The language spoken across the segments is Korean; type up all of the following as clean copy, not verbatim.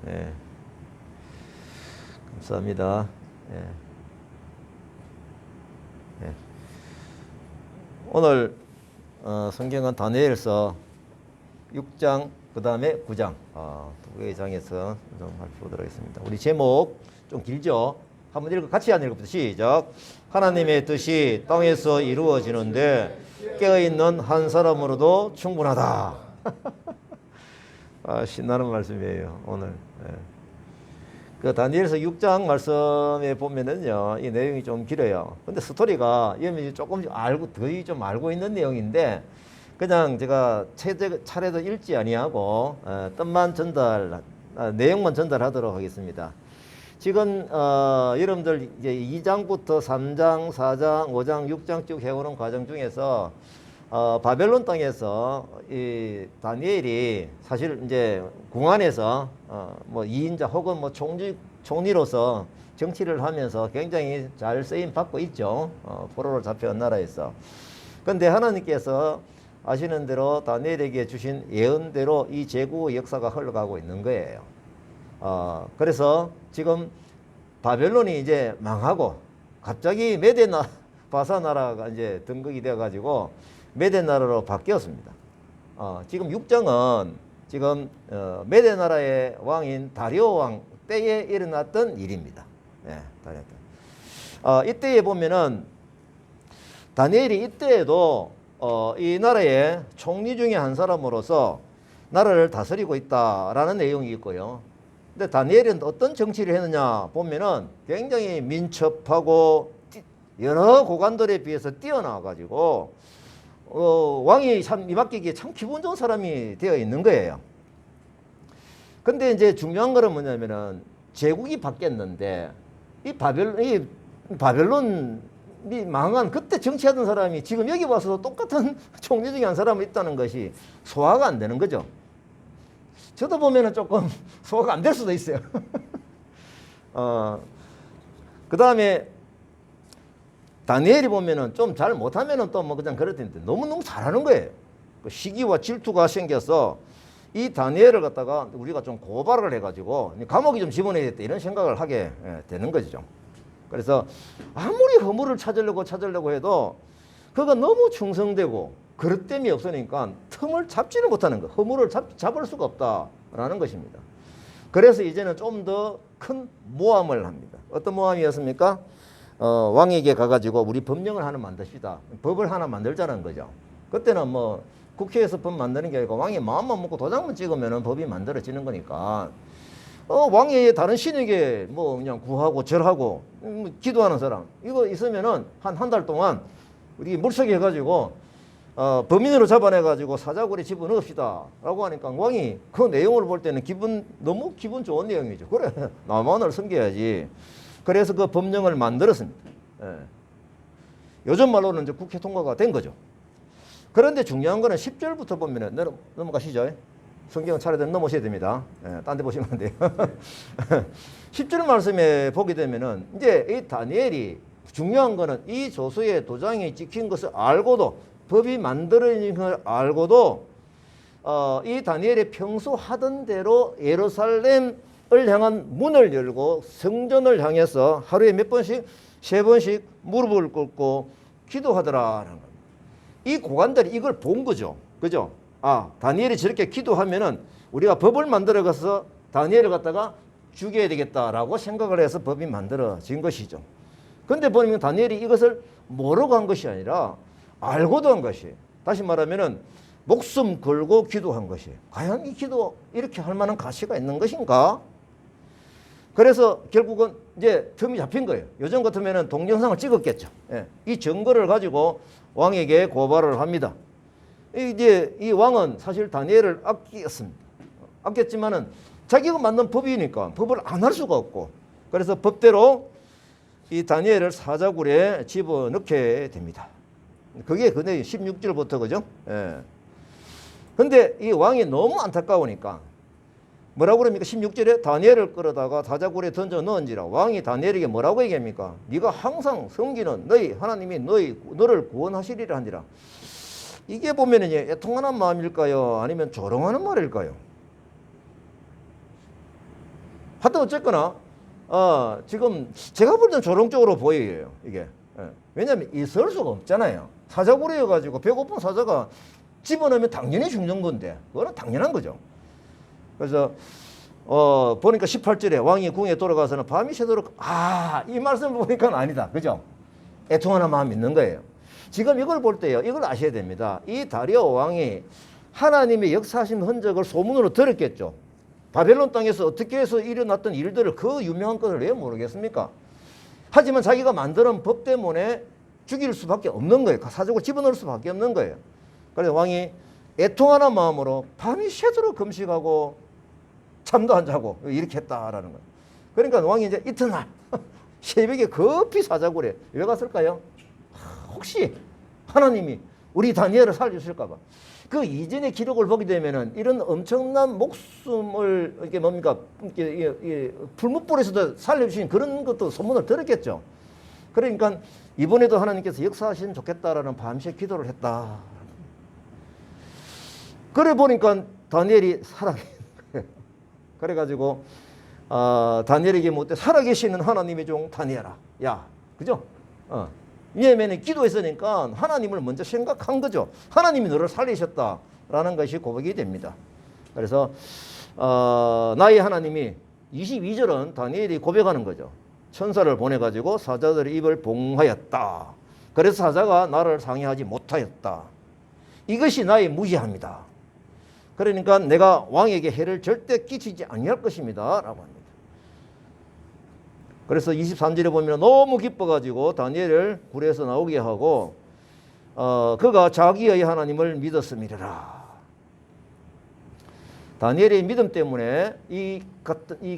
예. 감사합니다. 예. 예. 오늘 성경은 다니엘서 6장 그 다음에 9장 두 개의 장에서 좀 살펴보도록 하겠습니다. 우리 제목 좀 길죠? 한번 같이 한 읽어보세요. 시작. 하나님의 뜻이 땅에서 이루어지는데 깨어있는 한 사람으로도 충분하다. 신나는 말씀이에요 오늘. 예. 그 다니엘서 6장 말씀에 보면은요, 이 내용이 좀 길어요. 근데 스토리가 조금 거의 좀 알고 있는 내용인데, 그냥 제가 차례도 읽지 아니하고 뜻만 내용만 전달하도록 하겠습니다. 지금 여러분들 이제 2장부터 3장, 4장, 5장, 6장 쭉 해오는 과정 중에서 바벨론 땅에서 이 다니엘이 사실 이제 궁안에서 뭐 2인자 혹은 뭐 총리로서 정치를 하면서 굉장히 잘 쓰임 받고 있죠. 포로로 잡혀온 나라에서. 그런데 하나님께서 아시는 대로 다니엘에게 주신 예언대로 이 제국의 역사가 흘러가고 있는 거예요. 그래서 지금 바벨론이 이제 망하고 갑자기 바사 나라가 이제 등극이 되어 가지고 메대 나라로 바뀌었습니다. 지금 6장은 지금 메대 나라의 왕인 다리오 왕 때에 일어났던 일입니다. 예, 이때에 보면은 다니엘이 이때에도 이 나라의 총리 중에 한 사람으로서 나라를 다스리고 있다라는 내용이 있고요. 근데 다니엘은 어떤 정치를 했느냐 보면은 굉장히 민첩하고 여러 고관들에 비해서 뛰어나 가지고 왕이 참 입맡기기에 참 기분 좋은 사람이 되어 있는 거예요. 근데 이제 중요한 거는 뭐냐면은 제국이 바뀌었는데 이 바벨론이 망한 그때 정치하던 사람이 지금 여기 와서 똑같은 총리 중에 한 사람이 있다는 것이 소화가 안 되는 거죠. 저도 보면은 조금 소화가 안 될 수도 있어요. 그 다음에 다니엘이 보면은 좀 잘 못하면은 또 뭐 그냥 그럴 텐데 너무너무 잘하는 거예요. 그 시기와 질투가 생겨서 이 다니엘을 갖다가 우리가 좀 고발을 해가지고 감옥에 좀 집어넣어야겠다 이런 생각을 하게 되는 거죠. 그래서 아무리 허물을 찾으려고 해도 그가 너무 충성되고 그릇됨이 없으니까 틈을 잡지를 못하는 거. 허물을 잡을 수가 없다라는 것입니다. 그래서 이제는 좀 더 큰 모함을 합니다. 어떤 모함이었습니까? 왕에게 가가지고 우리 법령을 하나 만듭시다. 법을 하나 만들자는 거죠. 그때는 뭐 국회에서 법 만드는 게 아니고 왕이 마음만 먹고 도장만 찍으면 법이 만들어지는 거니까 왕이 다른 신에게 뭐 그냥 구하고 절하고 기도하는 사람 이거 있으면은 한 달 동안 우리 물색이 해가지고 범인으로 잡아내가지고 사자굴에 집어넣읍시다 라고 하니까 왕이 그 내용을 볼 때는 너무 기분 좋은 내용이죠. 그래 나만을 섬겨야지. 그래서 그 법령을 만들었습니다. 예. 요즘 말로는 이제 국회 통과가 된 거죠. 그런데 중요한 거는 10절부터 보면은 넘어가시죠. 성경 차례대로 넘으셔야 됩니다. 예, 딴 데 보시면 안 돼요. 10절 말씀에 보게 되면은 이제 이 다니엘이 중요한 거는 이 조서에 도장이 찍힌 것을 알고도 법이 만들어진 걸 알고도 이 다니엘이 평소 하던 대로 예루살렘을 향한 문을 열고 성전을 향해서 하루에 몇 번씩 3번씩 무릎을 꿇고 기도하더라라는 겁니다. 이 고관들이 이걸 본 거죠. 그죠? 다니엘이 저렇게 기도하면은 우리가 법을 만들어 가서 다니엘을 갖다가 죽여야 되겠다라고 생각을 해서 법이 만들어진 것이죠. 근데 보면 다니엘이 이것을 모르고 한 것이 아니라 알고도 한 것이, 다시 말하면은 목숨 걸고 기도한 것이, 과연 이 기도 이렇게 할 만한 가치가 있는 것인가? 그래서 결국은 이제 틈이 잡힌 거예요. 요즘 같으면은 동영상을 찍었겠죠. 예. 이 증거를 가지고 왕에게 고발을 합니다. 이제 이 왕은 사실 다니엘을 아꼈지만은 자기가 만든 법이니까 법을 안 할 수가 없고, 그래서 법대로 이 다니엘을 사자굴에 집어넣게 됩니다. 그게 근데 16절부터 그죠? 예. 근데 이 왕이 너무 안타까우니까 뭐라고 그럽니까? 16절에 다니엘을 끌어다가 사자굴에 던져 넣은지라. 왕이 다니엘에게 뭐라고 얘기합니까? 네가 항상 섬기는 너희 하나님이 너를 구원하시리라 하니라. 이게 보면은 애통하는 마음일까요? 아니면 조롱하는 말일까요? 하여튼 어쨌거나 지금 제가 볼 때는 조롱적으로 보여요. 이게. 예. 왜냐하면 있을 수가 없잖아요. 사자굴이어가지고 배고픈 사자가 집어넣으면 당연히 죽는 건데 그거는 당연한 거죠. 그래서 보니까 18절에 왕이 궁에 돌아가서는 밤이 새도록 이 말씀을 보니까 아니다. 그죠? 애통하는 마음이 있는 거예요. 지금 이걸 볼 때요. 이걸 아셔야 됩니다. 이 다리오 왕이 하나님의 역사하신 흔적을 소문으로 들었겠죠. 바벨론 땅에서 어떻게 해서 일어났던 일들을 그 유명한 것을 왜 모르겠습니까? 하지만 자기가 만드는 법 때문에 죽일 수밖에 없는 거예요. 사족을 집어넣을 수밖에 없는 거예요. 그래서 왕이 애통하는 마음으로 밤이 새도록 금식하고 잠도 안 자고 이렇게 했다라는 거예요. 그러니까 왕이 이제 이튿날 새벽에 급히 사자굴에 왜 갔을까요? 혹시 하나님이 우리 다니엘을 살려주실까 봐. 그 이전의 기록을 보게 되면은 이런 엄청난 목숨을 이게 뭡니까 풀무불에서도 살려주신 그런 것도 소문을 들었겠죠. 그러니까 이번에도 하나님께서 역사하시면 좋겠다라는 밤새 기도를 했다. 그래 보니까 다니엘이 살아계신 거예요. 그래가지고 다니엘에게 묻되 살아계시는 하나님의 종 다니엘아, 야, 그죠? 예멘에 기도했으니까 하나님을 먼저 생각한 거죠. 하나님이 너를 살리셨다라는 것이 고백이 됩니다. 그래서 나의 하나님이 22절은 다니엘이 고백하는 거죠. 천사를 보내가지고 사자들의 입을 봉하였다. 그래서 사자가 나를 상해하지 못하였다. 이것이 나의 무지함이다. 그러니까 내가 왕에게 해를 절대 끼치지 아니할 것입니다. 라고 합니다. 그래서 23절에 보면 너무 기뻐가지고 다니엘을 굴에서 나오게 하고 그가 자기의 하나님을 믿었음이라. 다니엘의 믿음 때문에 이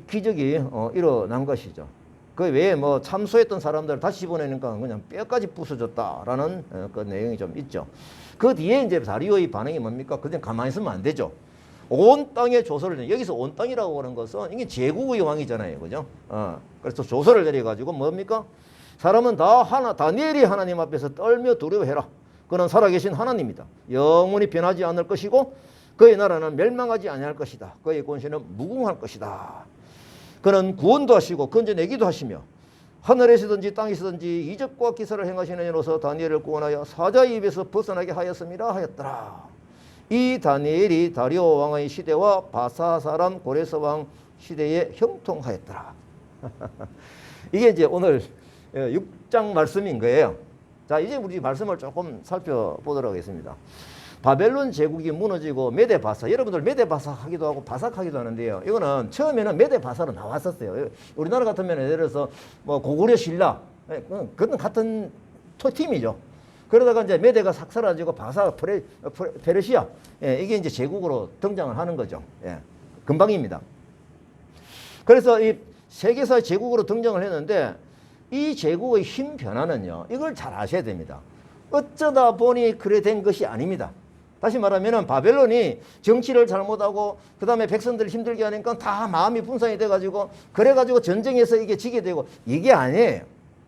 기적이 일어난 것이죠. 그 외에 뭐 참소했던 사람들을 다시 집어내니까 그냥 뼈까지 부서졌다라는 그 내용이 좀 있죠. 그 뒤에 이제 다리오의 반응이 뭡니까? 그냥 가만히 있으면 안 되죠. 온 땅에 조서를 여기서 온 땅이라고 하는 것은 이게 제국의 왕이잖아요, 그죠? 그래서 조서를 내려가지고 뭡니까? 사람은 다 다니엘이 하나님 앞에서 떨며 두려워해라. 그는 살아계신 하나님이다. 영원히 변하지 않을 것이고 그의 나라는 멸망하지 아니할 것이다. 그의 권세는 무궁할 것이다. 그는 구원도 하시고 건져내기도 하시며 하늘에서든지 땅에서든지 이적과 기사를 행하시는 이로서 다니엘을 구원하여 사자의 입에서 벗어나게 하였음이라 하였더라. 이 다니엘이 다리오 왕의 시대와 바사 사람 고레스 왕 시대에 형통하였더라. 이게 이제 오늘 6장 말씀인 거예요. 자, 이제 우리 말씀을 조금 살펴보도록 하겠습니다. 바벨론 제국이 무너지고 메데 바사, 여러분들 메데 바사 하기도 하고 바삭 하기도 하는데요. 이거는 처음에는 메데 바사로 나왔었어요. 우리나라 같으면 예를 들어서 뭐 고구려 신라, 그건 같은 팀이죠. 그러다가 이제 메데가 싹 사라지고 바사, 페르시아, 이게 이제 제국으로 등장을 하는 거죠. 금방입니다. 그래서 이 세계사의 제국으로 등장을 했는데 이 제국의 힘 변화는요, 이걸 잘 아셔야 됩니다. 어쩌다 보니 그래 된 것이 아닙니다. 다시 말하면 바벨론이 정치를 잘못하고 그 다음에 백성들을 힘들게 하니까 다 마음이 분산이 돼가지고 그래가지고 전쟁에서 이게 지게 되고 이게 아니에요.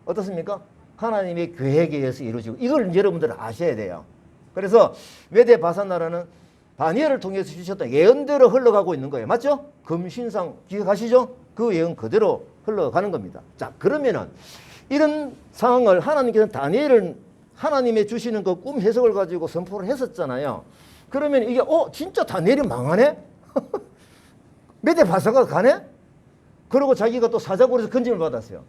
어떻습니까? 하나님의 계획에 의해서 이루어지고 이걸 여러분들 아셔야 돼요. 그래서 메데 바사 나라는 다니엘을 통해서 주셨던 예언대로 흘러가고 있는 거예요. 맞죠? 금신상 기억하시죠? 그 예언 그대로 흘러가는 겁니다. 자, 그러면은 이런 상황을 하나님께서는 다니엘을 하나님의 주시는 그 꿈 해석을 가지고 선포를 했었잖아요. 그러면 이게 진짜 다니엘이 망하네? 메데 바사가 가네? 그리고 자기가 또 사자굴에서 건짐을 받았어요.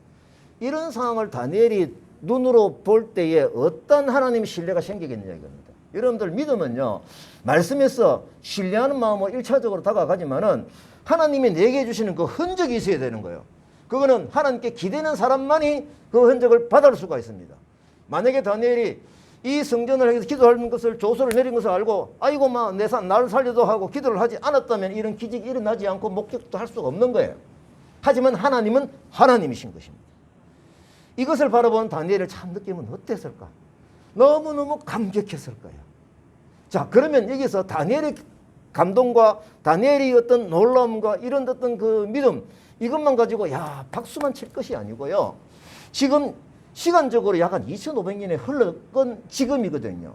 이런 상황을 다니엘이 눈으로 볼 때에 어떤 하나님의 신뢰가 생기겠느냐 이겁니다. 여러분들 믿음은요, 말씀에서 신뢰하는 마음으로 1차적으로 다가가지만은 하나님이 내게 주시는 그 흔적이 있어야 되는 거예요. 그거는 하나님께 기대는 사람만이 그 흔적을 받을 수가 있습니다. 만약에 다니엘이 이 성전을 해서 기도하는 것을 조서를 내린 것을 알고 아이고 나를 살려도 하고 기도를 하지 않았다면 이런 기적이 일어나지 않고 목격도 할 수가 없는 거예요. 하지만 하나님은 하나님이신 것입니다. 이것을 바라보는 다니엘을 참 느낌은 어땠을까? 너무너무 감격했을 거예요. 자, 그러면 여기서 다니엘의 감동과 다니엘의 어떤 놀라움과 이런 어떤 그 믿음, 이것만 가지고 박수만 칠 것이 아니고요. 지금 시간적으로 약 한 2500년에 흘러간 지금이거든요.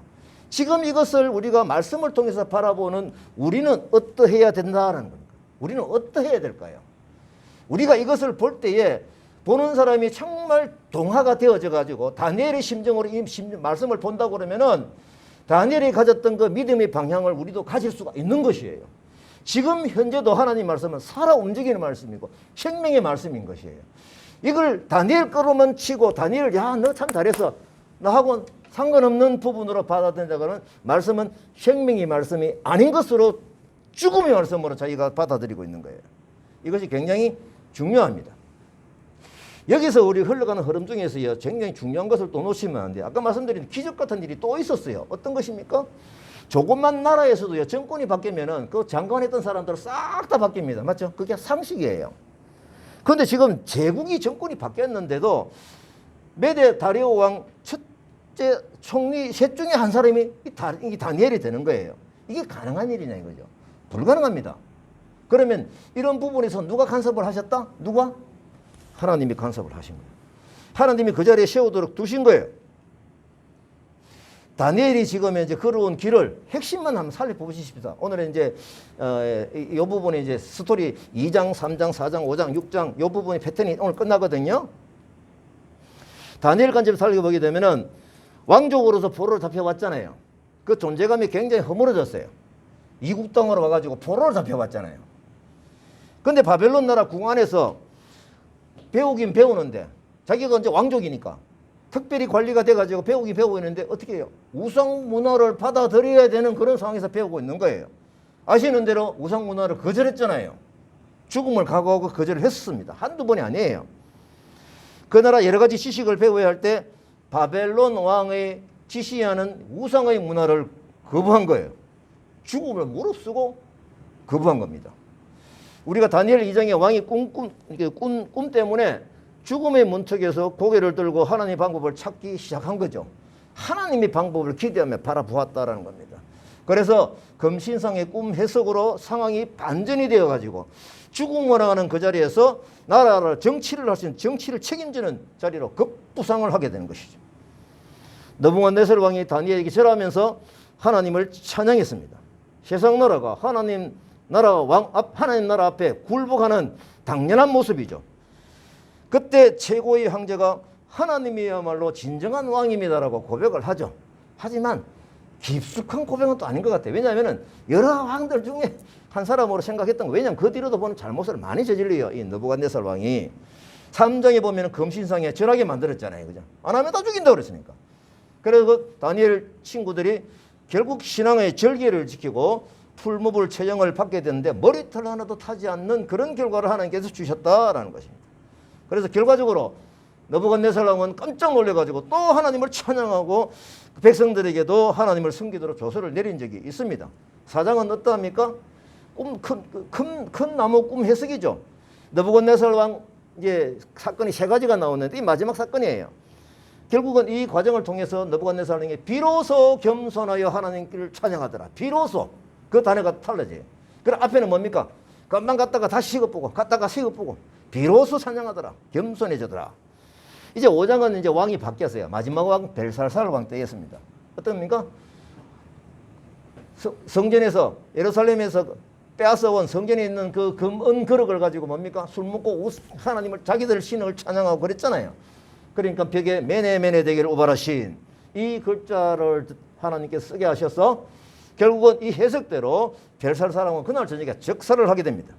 지금 이것을 우리가 말씀을 통해서 바라보는 우리는 어떠해야 된다는 겁니다. 우리는 어떠해야 될까요? 우리가 이것을 볼 때에 보는 사람이 정말 동화가 되어져 가지고 다니엘의 심정으로 이 말씀을 본다고 그러면은 다니엘이 가졌던 그 믿음의 방향을 우리도 가질 수가 있는 것이에요. 지금 현재도 하나님 말씀은 살아 움직이는 말씀이고 생명의 말씀인 것이에요. 이걸 다니엘 거로만 치고 다니엘 야 너 참 잘했어 나하고 상관없는 부분으로 받아들인다고는 말씀은 생명의 말씀이 아닌 것으로 죽음의 말씀으로 자기가 받아들이고 있는 거예요. 이것이 굉장히 중요합니다. 여기서 우리 흘러가는 흐름 중에서요 굉장히 중요한 것을 또 놓치면 안 돼요. 아까 말씀드린 기적 같은 일이 또 있었어요. 어떤 것입니까? 조그만 나라에서도요 정권이 바뀌면은 그 장관했던 사람들 싹 다 바뀝니다. 맞죠? 그게 상식이에요. 그런데 지금 제국이 정권이 바뀌었는데도 메데 다리오 왕 첫째 총리 셋 중에 한 사람이 이 다니엘이 되는 거예요. 이게 가능한 일이냐 이거죠. 불가능합니다. 그러면 이런 부분에서 누가 간섭을 하셨다? 누가? 하나님이 간섭을 하신 거예요. 하나님이 그 자리에 세우도록 두신 거예요. 다니엘이 지금 이제 걸어온 길을 핵심만 한번 살펴보십시다. 오늘은 이제 이 부분에 이제 스토리 2장, 3장, 4장, 5장, 6장 이 부분의 패턴이 오늘 끝나거든요. 다니엘 관점 살펴보게 되면은 왕족으로서 포로를 잡혀왔잖아요. 그 존재감이 굉장히 허물어졌어요. 이국 땅으로 와가지고 포로를 잡혀왔잖아요. 근데 바벨론 나라 궁 안에서 배우긴 배우는데 자기가 이제 왕족이니까 특별히 관리가 돼가지고 배우긴 배우고 있는데 어떻게 해요? 우상 문화를 받아들여야 되는 그런 상황에서 배우고 있는 거예요. 아시는 대로 우상 문화를 거절했잖아요. 죽음을 각오하고 거절을 했습니다. 한두 번이 아니에요. 그 나라 여러 가지 지식을 배워야 할 때 바벨론 왕의 지시하는 우상의 문화를 거부한 거예요. 죽음을 무릅쓰고 거부한 겁니다. 우리가 다니엘 2장의 왕이 꿈 때문에 죽음의 문턱에서 고개를 들고 하나님의 방법을 찾기 시작한 거죠. 하나님의 방법을 기대하며 바라보았다라는 겁니다. 그래서 금신상의 꿈 해석으로 상황이 반전이 되어가지고 죽음을 하는 그 자리에서 나라를 정치를 할 수 있는 정치를 책임지는 자리로 급부상을 하게 되는 것이죠. 느부갓네살 왕이 다니엘에게 절하면서 하나님을 찬양했습니다. 세상 나라가 하나님 나라 앞에 굴복하는 당연한 모습이죠. 그때 최고의 황제가 하나님이야말로 진정한 왕입니다라고 고백을 하죠. 하지만 깊숙한 고백은 또 아닌 것 같아요. 왜냐하면 여러 왕들 중에 한 사람으로 생각했던 거. 왜냐하면 그 뒤로도 보는 잘못을 많이 저질러요. 이 느부갓네살 왕이 3장에 보면 금신상에 절하게 만들었잖아요. 그죠? 안 하면 다 죽인다고 그랬으니까. 그래서 그 다니엘 친구들이 결국 신앙의 절개를 지키고 풀무불 체형을 받게 되는데 머리털 하나도 타지 않는 그런 결과를 하나님께서 주셨다라는 것입니다. 그래서 결과적으로 느부갓네살 왕은 깜짝 놀래가지고 또 하나님을 찬양하고 백성들에게도 하나님을 섬기도록 조서를 내린 적이 있습니다. 4장은 어떠합니까? 큰 나무 꿈 해석이죠. 느부갓네살 왕 이제 사건이 세 가지가 나오는데 이 마지막 사건이에요. 결국은 이 과정을 통해서 느부갓네살 왕이 비로소 겸손하여 하나님께를 찬양하더라. 비로소 그 단어가 달라져요. 그럼 앞에는 뭡니까? 금방 갔다가 다시 시급보고 갔다가 시급보고 비로소 찬양하더라. 겸손해지더라. 이제 5장은 이제 왕이 바뀌었어요. 마지막 왕 벨사살 왕 때였습니다. 어떻습니까? 성전에서 예루살렘에서 빼앗아온 성전에 있는 그 금은 그릇을 가지고 뭡니까? 술 먹고 하나님을 자기들 신을 찬양하고 그랬잖아요. 그러니까 벽에 메네 되기를 오바라신 이 글자를 하나님께서 쓰게 하셔서 결국은 이 해석대로 벨사살 왕은 그날 저녁에 즉사를 하게 됩니다.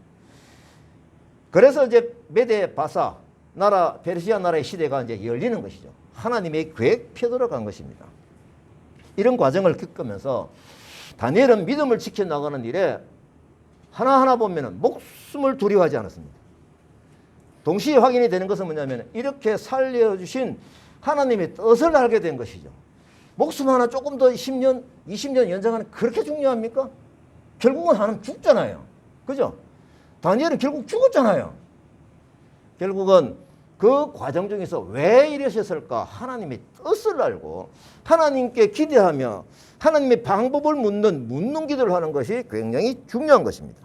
그래서 이제 메데 바사 나라 페르시아 나라의 시대가 이제 열리는 것이죠. 하나님의 계획표 들어간 것입니다. 이런 과정을 겪으면서 다니엘은 믿음을 지켜나가는 일에 하나하나 보면은 목숨을 두려워하지 않았습니다. 동시에 확인이 되는 것은 뭐냐면 이렇게 살려주신 하나님의 뜻을 알게 된 것이죠. 목숨 하나 조금 더 10년, 20년 연장하는 그렇게 중요합니까? 결국은 하나는 죽잖아요. 그죠? 다니엘은 결국 죽었잖아요. 결국은 그 과정 중에서 왜 이러셨을까? 하나님의 뜻을 알고 하나님께 기대하며 하나님의 방법을 묻는 기도를 하는 것이 굉장히 중요한 것입니다.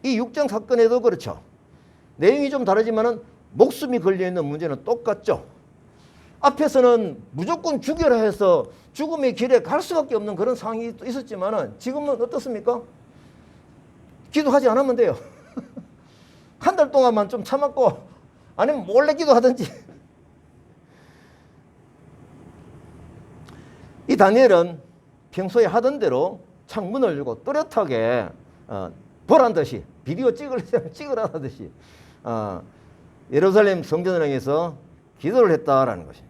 이 6장 사건에도 그렇죠. 내용이 좀 다르지만은 목숨이 걸려있는 문제는 똑같죠. 앞에서는 무조건 죽여라 해서 죽음의 길에 갈 수밖에 없는 그런 상황이 있었지만은 지금은 어떻습니까? 기도하지 않으면 돼요. 한 달 동안만 좀 참았고 아니면 몰래 기도하든지. 이 다니엘은 평소에 하던 대로 창문을 열고 또렷하게 보란 듯이 비디오 찍으라듯이 예루살렘 성전을 향해서 기도를 했다라는 것입니다.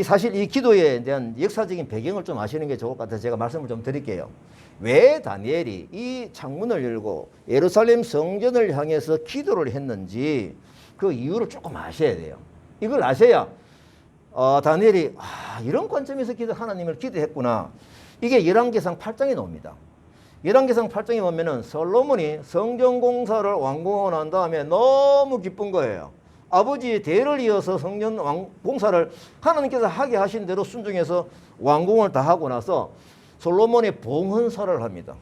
사실 이 기도에 대한 역사적인 배경을 좀 아시는 게 좋을 것 같아서 제가 말씀을 좀 드릴게요. 왜 다니엘이 이 창문을 열고 예루살렘 성전을 향해서 기도를 했는지 그 이유를 조금 아셔야 돼요. 이걸 아셔야 다니엘이 이런 관점에서 하나님을 기도했구나. 이게 열왕기상 8장에 나옵니다. 열왕기상 8장에 보면은 솔로몬이 성전 공사를 완공하고 난 다음에 너무 기쁜 거예요. 아버지의 대를 이어서 성전 공사를 하나님께서 하게 하신 대로 순종해서 완공을 다 하고 나서 솔로몬이 봉헌사를 합니다.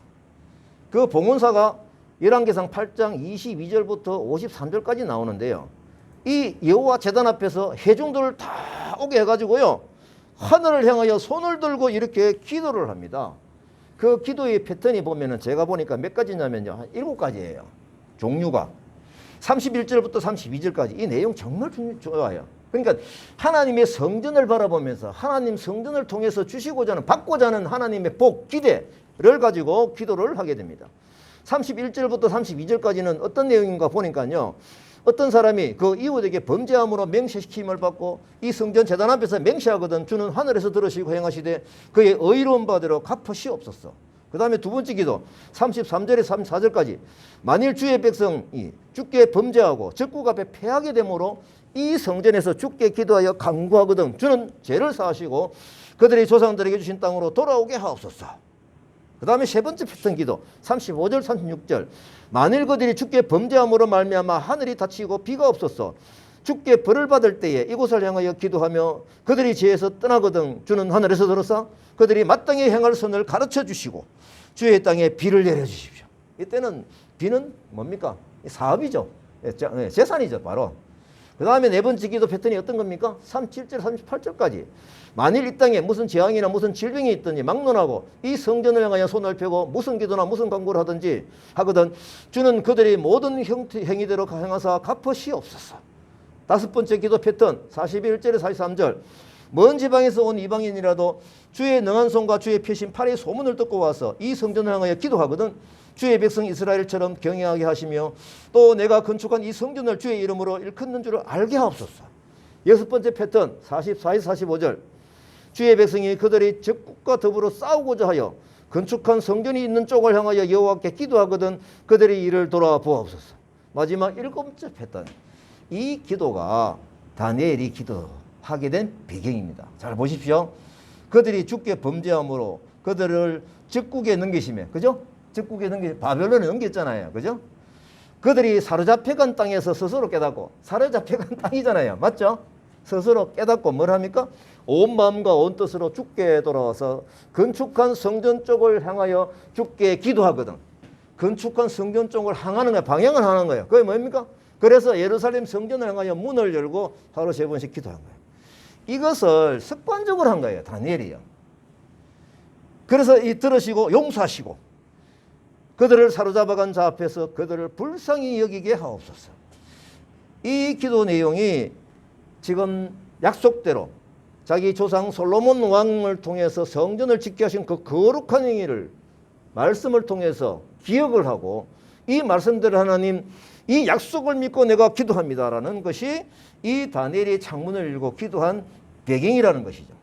그 봉헌사가 열왕기상 8장 22절부터 53절까지 나오는데요. 이 여호와 제단 앞에서 회중들을 다 오게 해가지고요, 하늘을 향하여 손을 들고 이렇게 기도를 합니다. 그 기도의 패턴이 보면은 제가 보니까 몇 가지냐면요, 한 7가지예요. 종류가 31절부터 32절까지 이 내용 정말 좋아요. 그러니까 하나님의 성전을 바라보면서 하나님 성전을 통해서 주시고자 하는, 받고자 하는 하나님의 복, 기대를 가지고 기도를 하게 됩니다. 31절부터 32절까지는 어떤 내용인가 보니까요, 어떤 사람이 그 이웃에게 범죄함으로 맹세시킴을 받고 이 성전 제단 앞에서 맹세하거든 주는 하늘에서 들으시고 행하시되 그의 의로운 바대로 갚으시옵소서. 그 다음에 두 번째 기도 33절에 34절까지 만일 주의 백성이 주께 범죄하고 적국 앞에 패하게 되므로 이 성전에서 주께 기도하여 간구하거든 주는 죄를 사하시고 그들의 조상들에게 주신 땅으로 돌아오게 하옵소서. 그 다음에 세 번째 패턴 기도 35절 36절 만일 그들이 주께 범죄함으로 말미암아 하늘이 닫히고 비가 없어서 주께 벌을 받을 때에 이곳을 향하여 기도하며 그들이 죄에서 떠나거든 주는 하늘에서 들었사 그들이 마땅히 행할 선을 가르쳐 주시고 주의 땅에 비를 내려주십시오. 이때는 비는 뭡니까? 사업이죠. 재산이죠. 바로. 그 다음에 네 번째 기도 패턴이 어떤 겁니까? 37절 38절까지 만일 이 땅에 무슨 재앙이나 무슨 질병이 있든지 막론하고 이 성전을 향하여 손을 펴고 무슨 기도나 무슨 간구를 하든지 하거든 주는 그들의 모든 행위대로 행하사 갚으시옵소서. 다섯 번째 기도 패턴 41절에 43절 먼 지방에서 온 이방인이라도 주의 능한 손과 주의 펴신 팔의 소문을 듣고 와서 이 성전을 향하여 기도하거든 주의 백성 이스라엘처럼 경외하게 하시며 또 내가 건축한 이 성전을 주의 이름으로 일컫는 줄을 알게 하옵소서. 여섯 번째 패턴 44에서 45절 주의 백성이 그들의 적국과 더불어 싸우고자 하여 건축한 성전이 있는 쪽을 향하여 여호와께 기도하거든 그들의 일을 돌아보옵소서. 마지막 일곱 번째 패턴 이 기도가 다니엘이 기도하게 된 배경입니다. 잘 보십시오. 그들이 주께 범죄함으로 그들을 적국에 넘기시며 그죠? 적국에 바벨론에 넘겼잖아요. 그죠? 그들이 사로잡혀간 땅에서 스스로 깨닫고 사로잡혀간 땅이잖아요. 맞죠? 스스로 깨닫고 뭘 합니까? 온 마음과 온 뜻으로 주께 돌아와서 건축한 성전 쪽을 향하여 주께 기도하거든. 건축한 성전 쪽을 향하는 거예요. 방향을 하는 거예요. 그게 뭡니까? 그래서 예루살렘 성전을 향하여 문을 열고 하루 3번씩 기도한 거예요. 이것을 습관적으로 한 거예요. 다니엘이요. 그래서 이 들으시고 용서하시고 그들을 사로잡아간 자 앞에서 그들을 불쌍히 여기게 하옵소서. 이 기도 내용이 지금 약속대로 자기 조상 솔로몬 왕을 통해서 성전을 짓게 하신 그 거룩한 행위를 말씀을 통해서 기억을 하고 이 말씀대로 하나님 이 약속을 믿고 내가 기도합니다라는 것이 이 다니엘이 창문을 열고 기도한 배경이라는 것이죠.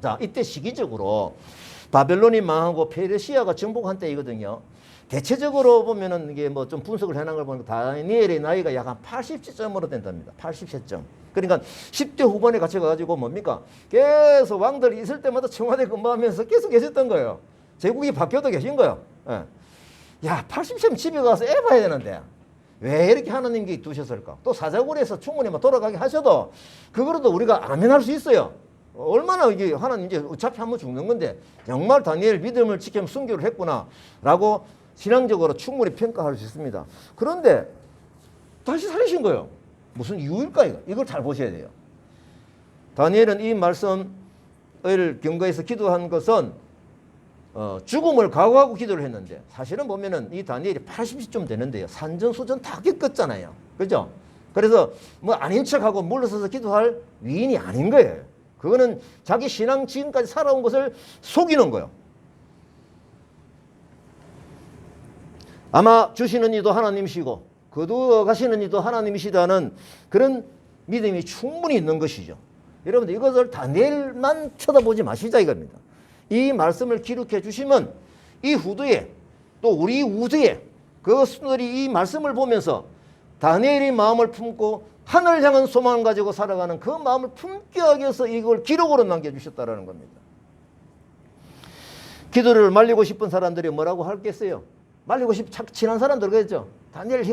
자, 이때 시기적으로 바벨론이 망하고 페르시아가 정복한 때이거든요. 대체적으로 보면은 이게 뭐 좀 분석을 해놓은 걸 보니까 다니엘의 나이가 약 한 80세쯤으로 된답니다. 80세쯤. 그러니까 10대 후반에 갇혀가지고 뭡니까? 계속 왕들이 있을 때마다 청와대 근무하면서 계속 계셨던 거예요. 제국이 바뀌어도 계신 거예요. 예. 야, 80세면 집에 가서 애 봐야 되는데 왜 이렇게 하나님께 두셨을까? 또 사자굴에서 충분히 돌아가게 하셔도 그거로도 우리가 아멘할 수 있어요. 얼마나 이게 하나님 이제 어차피 한번 죽는 건데 정말 다니엘 믿음을 지키며 순교를 했구나라고 신앙적으로 충분히 평가할 수 있습니다. 그런데 다시 살리신 거예요. 무슨 이유일까? 이걸 잘 보셔야 돼요. 다니엘은 이 말씀을 근거해서 기도한 것은 죽음을 각오하고 기도를 했는데 사실은 보면은 이 다니엘이 80쯤 되는데요. 산전수전 다 겪었잖아요. 그죠? 그래서 뭐 아닌 척하고 물러서서 기도할 위인이 아닌 거예요. 그거는 자기 신앙 지금까지 살아온 것을 속이는 거예요. 아마 주시는 이도 하나님이시고 거두어 가시는 이도 하나님이시다는 그런 믿음이 충분히 있는 것이죠. 여러분들 이것을 다니엘만 쳐다보지 마시자 이겁니다. 이 말씀을 기록해 주시면 이 후대에 또 우리 우대에 그것들이 이 말씀을 보면서 다니엘의 마음을 품고 하늘을 향한 소망을 가지고 살아가는 그 마음을 품게 하기 위해서 이걸 기록으로 남겨주셨다는 겁니다. 기도를 말리고 싶은 사람들이 뭐라고 할겠어요? 말리고 친한 사람들 그랬죠. 다니엘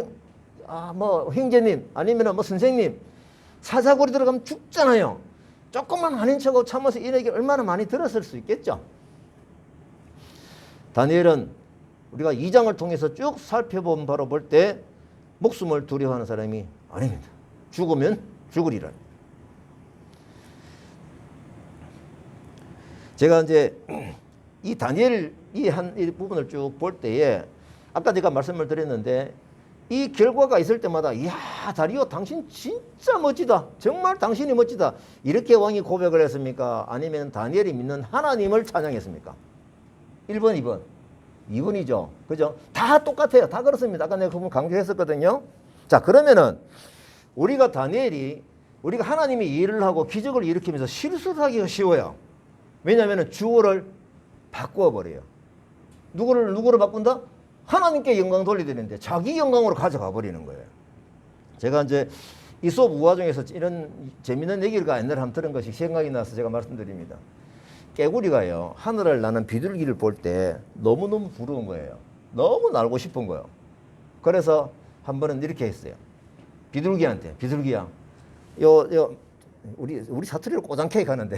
형제님 아니면 뭐 선생님 사자고리 들어가면 죽잖아요. 조금만 아닌 척하고 참아서 이 얘기 얼마나 많이 들었을 수 있겠죠. 다니엘은 우리가 2장을 통해서 쭉 살펴본 바로 볼 때 목숨을 두려워하는 사람이 아닙니다. 죽으면 죽으리라. 제가 이제 이 다니엘 이 부분을 쭉 볼 때에 아까 제가 말씀을 드렸는데 이 결과가 있을 때마다 이야 다리오 당신 진짜 멋지다. 정말 당신이 멋지다. 이렇게 왕이 고백을 했습니까? 아니면 다니엘이 믿는 하나님을 찬양했습니까? 1번, 2번. 2번이죠. 그죠? 다 똑같아요. 다 그렇습니다. 아까 내가 그분 강조했었거든요. 자, 그러면은 우리가 하나님이 일을 하고 기적을 일으키면서 실수를 하기가 쉬워요. 왜냐하면 주어를 바꾸어버려요. 누구를 바꾼다? 하나님께 영광 돌리되는데 자기 영광으로 가져가 버리는 거예요. 제가 이제 이 수업 우화중에서 이런 재미있는 얘기를 옛날에 한번 들은 것이 생각이 나서 제가 말씀드립니다. 깨구리가요, 하늘을 나는 비둘기를 볼 때 너무너무 부러운 거예요. 너무 날고 싶은 거예요. 그래서 한 번은 이렇게 했어요. 비둘기한테, 비둘기야, 우리 사투리로 꼬장 케이크 하는데.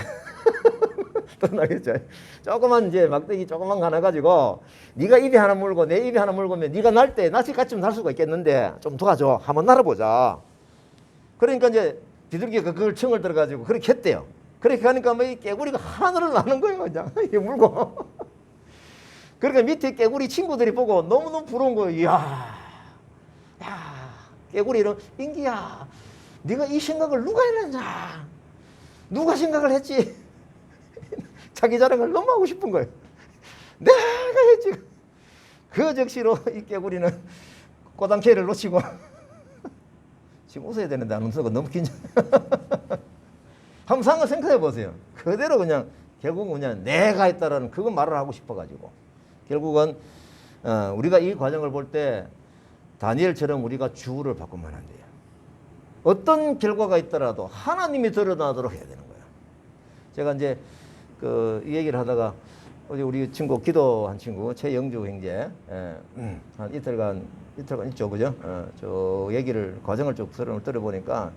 떠나겠죠. 조그만 이제 막대기 조그만 거 하나 가지고 네가 입에 하나 물고 내 입에 하나 물고면 네가 날 때 낯이 같이면 날 수가 있겠는데 좀 도와줘. 한번 날아보자. 그러니까 이제 비둘기가 그걸 청을 들어가지고 그렇게 했대요. 그렇게 하니까 뭐 이 깨구리가 하늘을 나는 거예요. 그냥 물고. 그러니까 밑에 깨구리 친구들이 보고 너무너무 부러운 거예요. 이야, 야, 깨구리는 인기야. 네가 이 생각을 누가 했느냐? 누가 생각을 했지? 자기 자랑을 너무 하고 싶은 거예요. 내가 했지. 그 즉시로 이 깨구리는 꼬당캐를 놓치고 지금 웃어야 되는데 안 웃어서 너무 긴장. 한번 상을 생각해 보세요. 그대로 그냥 결국은 그냥 내가 했다라는 그거 말을 하고 싶어가지고 결국은 우리가 이 과정을 볼 때 다니엘처럼 우리가 주를 바꾸면 안 돼요. 어떤 결과가 있더라도 하나님이 드러나도록 해야 되는 거예요. 제가 이제 이 얘기를 하다가 어제 우리 친구 기도한 친구 최영주 형제 한 이틀간 있죠, 그죠? 저 얘기를 과정을 쭉 들어보니까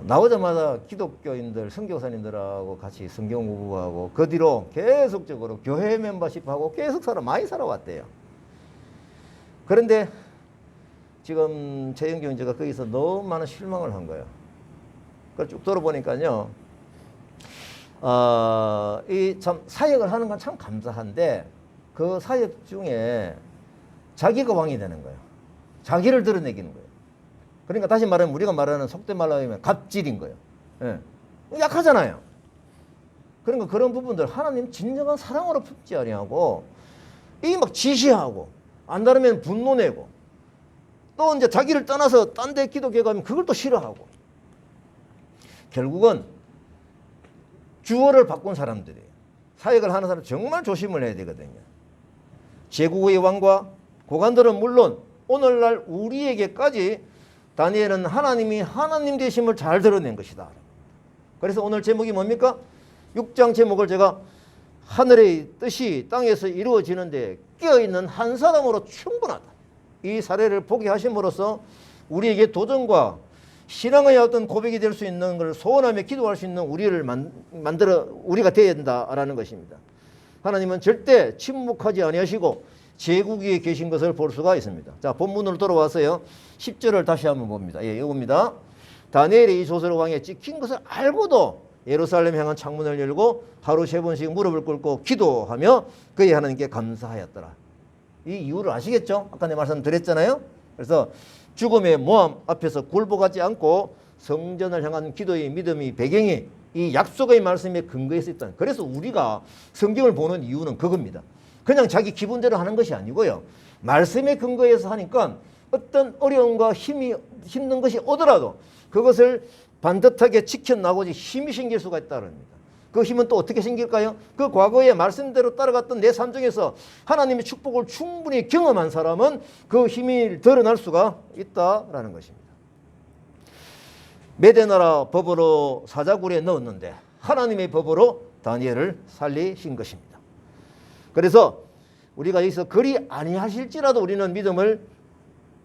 나오자마자 기독교인들 선교사님들하고 같이 성경 공부하고 그 뒤로 계속적으로 교회 멤버십하고 계속 많이 살아왔대요. 그런데 지금 최영주 형제가 거기서 너무 많은 실망을 한 거예요. 그걸 쭉 들어보니까요. 이 참 사역을 하는 건 참 감사한데 그 사역 중에 자기가 왕이 되는 거예요. 자기를 드러내기는 거예요. 그러니까 다시 말하면 우리가 말하는 속된 말로 하면 갑질인 거예요. 예. 약하잖아요. 그러니까 그런 부분들 하나님 진정한 사랑으로 품지 아니하고 이 막 지시하고 안 다르면 분노내고 또 이제 자기를 떠나서 딴 데 기독교에 가면 그걸 또 싫어하고 결국은 주어를 바꾼 사람들이 사역을 하는 사람 정말 조심을 해야 되거든요. 제국의 왕과 고관들은 물론 오늘날 우리에게까지 다니엘은 하나님이 하나님 되심을 잘 드러낸 것이다. 그래서 오늘 제목이 뭡니까? 6장 제목을 제가 하늘의 뜻이 땅에서 이루어지는데 깨어있는 한 사람으로 충분하다. 이 사례를 보게 하심으로써 우리에게 도전과 신앙의 어떤 고백이 될 수 있는 걸 소원하며 기도할 수 있는 우리를 만들어 우리가 되어야 된다라는 것입니다. 하나님은 절대 침묵하지 아니하시고 제국 위에 계신 것을 볼 수가 있습니다. 자, 본문으로 돌아와서요. 10절을 다시 한번 봅니다. 예, 이겁니다. 다니엘이 이 조선 왕에 찍힌 것을 알고도 예루살렘 향한 창문을 열고 하루 3번씩 무릎을 꿇고 기도하며 그의 하나님께 감사하였더라. 이 이유를 아시겠죠? 아까 내 말씀드렸잖아요. 그래서 죽음의 모함 앞에서 굴복하지 않고 성전을 향한 기도의 믿음의 배경이 이 약속의 말씀에 근거해서 있다. 그래서 우리가 성경을 보는 이유는 그겁니다. 그냥 자기 기분대로 하는 것이 아니고요. 말씀에 근거해서 하니까 어떤 어려움과 힘든 것이 오더라도 그것을 반듯하게 지켜나고지 힘이 생길 수가 있다는 겁니다. 그 힘은 또 어떻게 생길까요? 그 과거의 말씀대로 따라갔던 내 삶 중에서 하나님의 축복을 충분히 경험한 사람은 그 힘이 드러날 수가 있다라는 것입니다. 메대나라 법으로 사자굴에 넣었는데 하나님의 법으로 다니엘을 살리신 것입니다. 그래서 우리가 여기서 그리 아니하실지라도 우리는 믿음을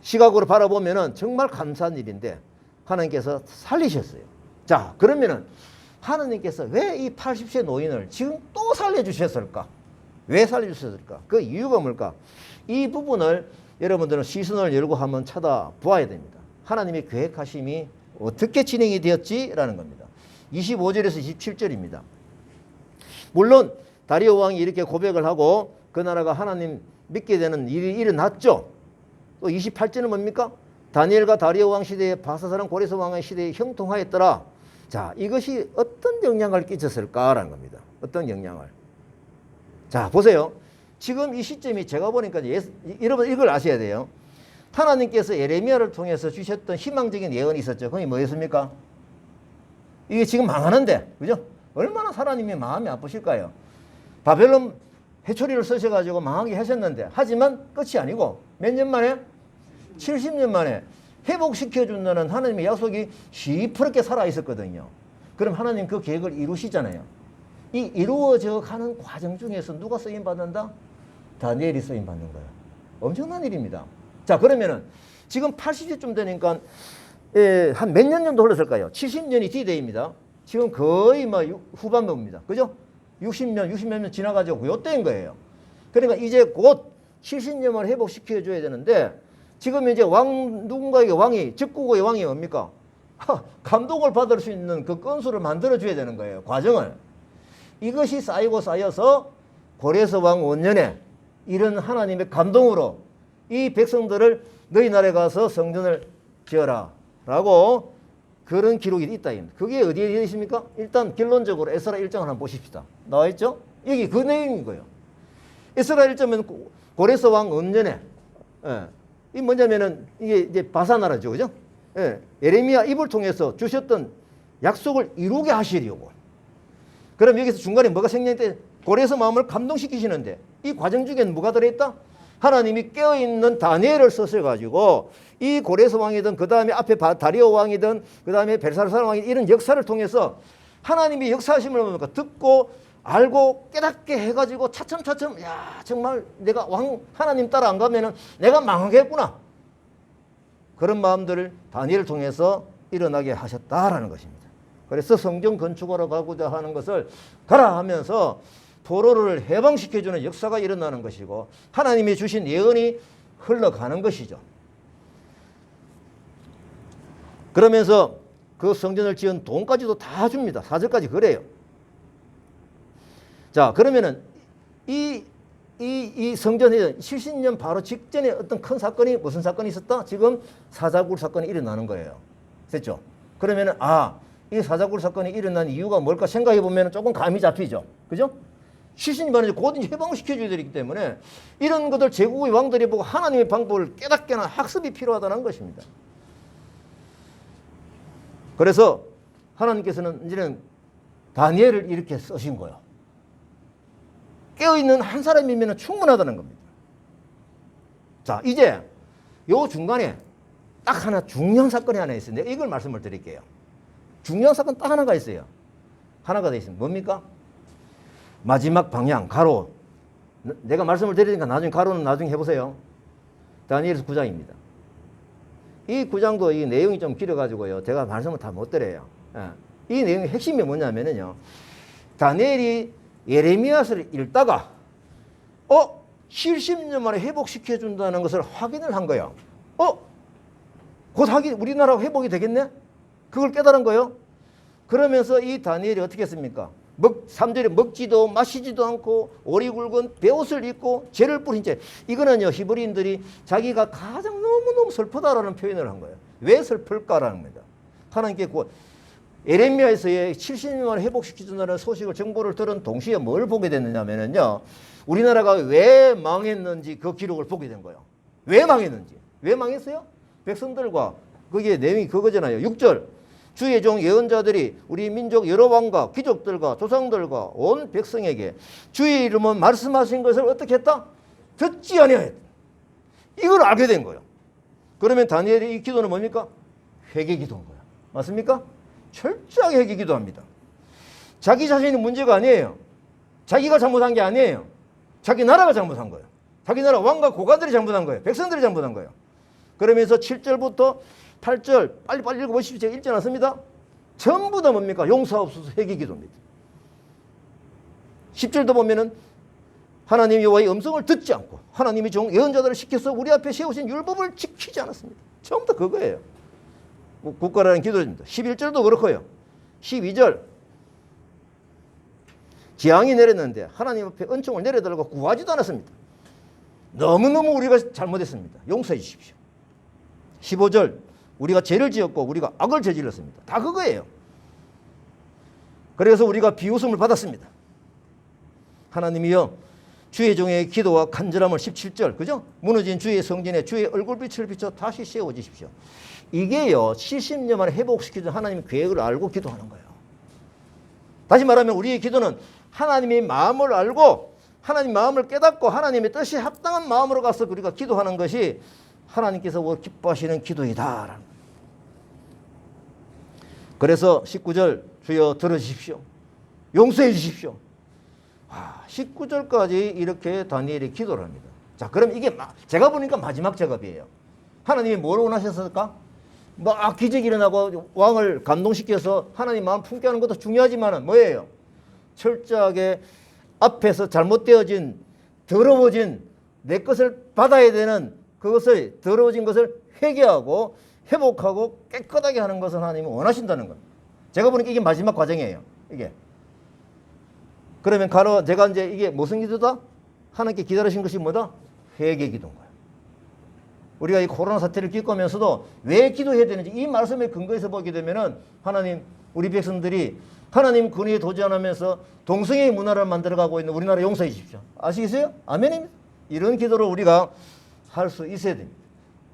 시각으로 바라보면 정말 감사한 일인데 하나님께서 살리셨어요. 자, 그러면은 하나님께서 왜 이 80세 노인을 지금 또 살려주셨을까? 왜 살려주셨을까? 그 이유가 뭘까? 이 부분을 여러분들은 시선을 열고 한번 찾아보아야 됩니다. 하나님의 계획하심이 어떻게 진행이 되었지라는 겁니다. 25절에서 27절입니다. 물론 다리오 왕이 이렇게 고백을 하고 그 나라가 하나님 믿게 되는 일이 일어났죠. 또 28절은 뭡니까? 다니엘과 다리오 왕 시대에 바사사랑 고레스 왕의 시대에 형통하였더라. 자, 이것이 어떤 영향을 끼쳤을까라는 겁니다. 어떤 영향을. 자, 보세요. 지금 이 시점이 제가 보니까 여러분 이걸 아셔야 돼요. 하나님께서 예레미야를 통해서 주셨던 희망적인 예언이 있었죠. 그게 뭐였습니까? 이게 지금 망하는데, 그죠? 얼마나 하나님이 마음이 아프실까요? 바벨론 해초리를 쓰셔가지고 망하게 하셨는데, 하지만 끝이 아니고 몇 년 만에? 70년 만에 회복시켜준다는 하나님의 약속이 시퍼렇게 살아있었거든요. 그럼 하나님 그 계획을 이루시잖아요. 이 이루어져 가는 과정 중에서 누가 쓰임받는다? 다니엘이 쓰임받는 거예요. 엄청난 일입니다. 자, 그러면은 지금 80세쯤 되니까 한 몇 년 정도 흘렀을까요? 70년이 D-Day입니다. 지금 거의 후반부입니다. 그죠? 60년, 60몇 년 지나가지고 요때인 거예요. 그러니까 이제 곧 70년을 회복시켜줘야 되는데 지금 이제 누군가에게 왕이, 적국의 왕이 뭡니까? 감동을 받을 수 있는 그 건수를 만들어줘야 되는 거예요. 과정을. 이것이 쌓이고 쌓여서 고레스 왕 원년에 이런 하나님의 감동으로 이 백성들을 너희 나라에 가서 성전을 지어라 라고 그런 기록이 있다. 그게 어디에 되어 있습니까? 일단 결론적으로 에스라 1장을 한번 보십시다. 나와 있죠? 여기 그 내용인 거예요. 에스라 1장은 고레스 왕 원년에 이 뭐냐면은 이게 이제 바사나라죠. 그죠? 예레미야 입을 통해서 주셨던 약속을 이루게 하시려고. 그럼 여기서 중간에 뭐가 생략돼? 고레스 마음을 감동시키시는데 이 과정 중에는 뭐가 들어있다? 하나님이 깨어있는 다니엘을 쓰셔가지고 이 고레스 왕이든 그 다음에 앞에 다리오 왕이든 그 다음에 벨사르살 왕이든 이런 역사를 통해서 하나님이 역사하심을 뭡니까? 듣고 알고 깨닫게 해가지고 차츰차츰 야 정말 내가 하나님 따라 안 가면은 내가 망하겠구나. 그런 마음들을 다니엘을 통해서 일어나게 하셨다라는 것입니다. 그래서 성전 건축하러 가고자 하는 것을 가라 하면서 포로를 해방시켜주는 역사가 일어나는 것이고 하나님이 주신 예언이 흘러가는 것이죠. 그러면서 그 성전을 지은 돈까지도 다 줍니다. 4절까지 그래요. 자, 그러면은 이 성전에 70년 바로 직전에 어떤 큰 사건이 무슨 사건이 있었다? 지금 사자굴 사건이 일어나는 거예요. 됐죠? 그러면은 이 사자굴 사건이 일어난 이유가 뭘까 생각해 보면 조금 감이 잡히죠. 그죠? 70년 만에 곧 이제 해방을 시켜줘야 되기 때문에 이런 것들 제국의 왕들이 보고 하나님의 방법을 깨닫게나 학습이 필요하다는 것입니다. 그래서 하나님께서는 이제는 다니엘을 이렇게 쓰신 거예요. 깨어있는 한 사람이면 충분하다는 겁니다. 자, 이제 요 중간에 딱 하나 중요한 사건이 하나 있어요. 내가 이걸 말씀을 드릴게요. 중요한 사건 딱 하나가 있어요. 하나가 돼 있습니다. 뭡니까? 마지막 방향, 가로. 내가 말씀을 드리니까 나중에 가로는 나중에 해보세요. 다니엘서 9장입니다. 이 9장도 이 내용이 좀 길어가지고요. 제가 말씀을 다 못 드려요. 이 내용의 핵심이 뭐냐면요. 다니엘이 예레미야서를 읽다가 70년 만에 회복시켜준다는 것을 확인을 한 거예요. 곧 우리나라 회복이 되겠네? 그걸 깨달은 거예요. 그러면서 이 다니엘이 어떻게 했습니까? 3절에 먹지도 마시지도 않고 오리 굵은 베옷을 입고 죄를 뿌린 채. 이거는요, 히브리인들이 자기가 가장 너무너무 슬프다라는 표현을 한 거예요. 왜 슬플까라는 겁니다. 하나님께 에레미야에서의 70년을 회복시키준다는 소식을 정보를 들은 동시에 뭘 보게 됐느냐면요, 우리나라가 왜 망했는지 그 기록을 보게 된 거예요. 왜 망했는지. 왜 망했어요? 백성들과 그게 내용이 그거잖아요. 6절. 주의 종 예언자들이 우리 민족 여러 왕과 귀족들과 조상들과 온 백성에게 주의 이름은 말씀하신 것을 어떻게 했다? 듣지 아니하였다. 이걸 알게 된 거예요. 그러면 다니엘의 이 기도는 뭡니까? 회개 기도인 거예요. 맞습니까? 철저하게 회개 기도합니다. 자기 자신이 문제가 아니에요. 자기가 잘못한 게 아니에요. 자기 나라가 잘못한 거예요. 자기 나라 왕과 고관들이 잘못한 거예요. 백성들이 잘못한 거예요. 그러면서 7절부터 8절 빨리 읽어보십시오. 제가 읽지 않았습니다. 전부 다 뭡니까? 용서하옵소서 회개 기도입니다. 10절도 보면은 하나님 여호와의 음성을 듣지 않고 하나님이 종 예언자들을 시켜서 우리 앞에 세우신 율법을 지키지 않았습니다. 전부 다 그거예요. 국가라는 기도입니다. 11절도 그렇고요. 12절 재앙이 내렸는데 하나님 앞에 은총을 내려달라고 구하지도 않았습니다. 너무너무 우리가 잘못했습니다. 용서해 주십시오. 15절 우리가 죄를 지었고 우리가 악을 저질렀습니다. 다 그거예요. 그래서 우리가 비웃음을 받았습니다. 하나님이여 주의 종의 기도와 간절함을 17절 그죠? 무너진 주의 성전에 주의 얼굴빛을 비춰 다시 세워주십시오. 이게요 70년 만에 회복시키던 하나님의 계획을 알고 기도하는 거예요. 다시 말하면 우리의 기도는 하나님의 마음을 알고 하나님 마음을 깨닫고 하나님의 뜻이 합당한 마음으로 가서 우리가 기도하는 것이 하나님께서 기뻐하시는 기도이다. 그래서 19절 주여 들어주십시오. 용서해 주십시오. 19절까지 이렇게 다니엘이 기도를 합니다. 자, 그럼 이게 제가 보니까 마지막 작업이에요. 하나님이 뭘 원하셨을까? 막 기적이 일어나고 왕을 감동시켜서 하나님 마음 품게 하는 것도 중요하지만 뭐예요? 철저하게 앞에서 잘못되어진 더러워진 내 것을 받아야 되는 그것을 더러워진 것을 회개하고 회복하고 깨끗하게 하는 것을 하나님이 원하신다는 것. 제가 보니까 이게 마지막 과정이에요. 이게. 그러면 제가 이제 이게 무슨 기도다? 하나님께 기다리신 것이 뭐다? 회개 기도인 거예요. 우리가 이 코로나 사태를 겪으면서도 왜 기도해야 되는지 이 말씀에 근거해서 보게 되면은 하나님, 우리 백성들이 하나님 권위에 도전하면서 동성애의 문화를 만들어가고 있는 우리나라 용서해 주십시오. 아시겠어요? 아멘입니다. 이런 기도를 우리가 할 수 있어야 됩니다.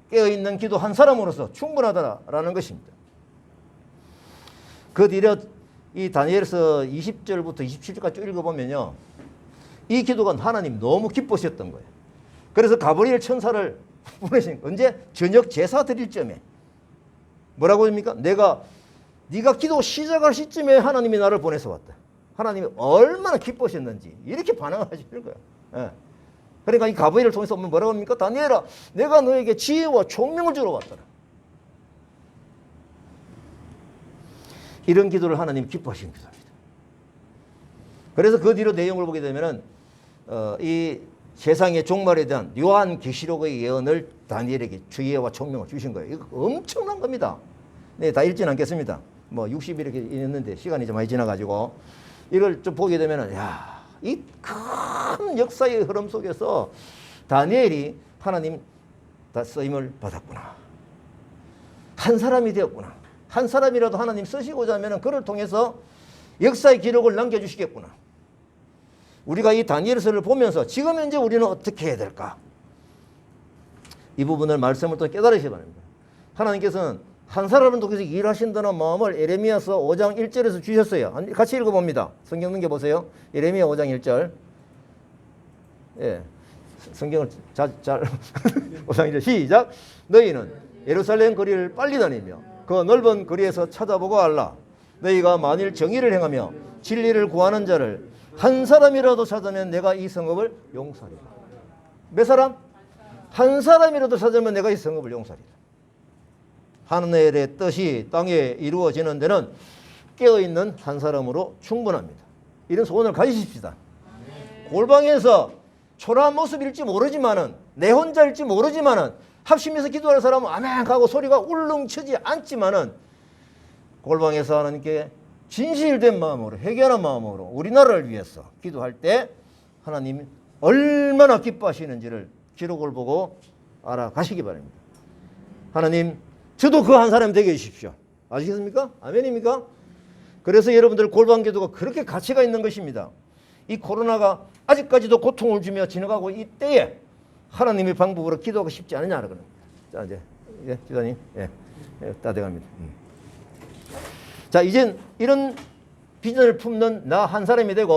깨어있는 기도 한 사람으로서 충분하다라는 것입니다. 그 뒤에 이 다니엘서 20절부터 27절까지 쭉 읽어보면요. 이 기도가 하나님 너무 기뻐하셨던 거예요. 그래서 가브리엘 천사를 보내신 언제? 저녁 제사 드릴 점에 뭐라고 합니까? 네가 기도 시작할 시점에 하나님이 나를 보내서 왔다. 하나님이 얼마나 기뻐하셨는지 이렇게 반응을 하시는 거예요. 예. 그러니까 이 가브리엘을 통해서 뭐라고 합니까? 다니엘아, 내가 너에게 지혜와 총명을 주러 왔더라. 이런 기도를 하나님 기뻐하시는 기도입니다. 그래서 그 뒤로 내용을 보게 되면은 이 세상의 종말에 대한 요한 계시록의 예언을 다니엘에게 지혜와 총명을 주신 거예요. 이거 엄청난 겁니다. 네, 다 읽지는 않겠습니다. 뭐 60일 이렇게 있는데 시간이 좀 많이 지나가지고 이걸 좀 보게 되면은 이 큰 역사의 흐름 속에서 다니엘이 하나님 쓰임을 받았구나. 한 사람이 되었구나. 한 사람이라도 하나님 쓰시고자 하면 그를 통해서 역사의 기록을 남겨주시겠구나. 우리가 이 다니엘서를 보면서 지금 현재 우리는 어떻게 해야 될까? 이 부분을 말씀을 또 깨달으셔야 합니다. 하나님께서는 한 사람을 통해서 일하신다는 마음을 에레미야서 5장 1절에서 주셨어요. 같이 읽어봅니다. 성경 넘겨보세요. 에레미야 5장 1절. 예, 성경을 잘 5장 1절 시작. 너희는 예루살렘 거리를 빨리 다니며 그 넓은 거리에서 찾아보고 알라. 너희가 만일 정의를 행하며 진리를 구하는 자를 한 사람이라도 찾으면 내가 이 성읍을 용서하리라. 몇 사람? 한 사람이라도 찾으면 내가 이 성읍을 용서하리라. 하늘의 뜻이 땅에 이루어지는 데는 깨어있는 한 사람으로 충분합니다. 이런 소원을 가지십시다. 골방에서 초라한 모습일지 모르지만은 내 혼자일지 모르지만은 합심해서 기도하는 사람은 아멘 하고 소리가 울렁치지 않지만은 골방에서 하나님께 진실된 마음으로 회개하는 마음으로 우리나라를 위해서 기도할 때 하나님이 얼마나 기뻐하시는지를 기록을 보고 알아가시기 바랍니다. 하나님, 저도 그 한 사람 되게 해주십시오. 아시겠습니까? 아멘입니까? 그래서 여러분들 골방 기도가 그렇게 가치가 있는 것입니다. 이 코로나가 아직까지도 고통을 주며 지나가고 이때에 하나님의 방법으로 기도하기 쉽지 않느냐는 겁니다. 자, 이제, 예, 기자님, 예, 다 돼갑니다. 자, 이젠 이런 비전을 품는 나 한 사람이 되고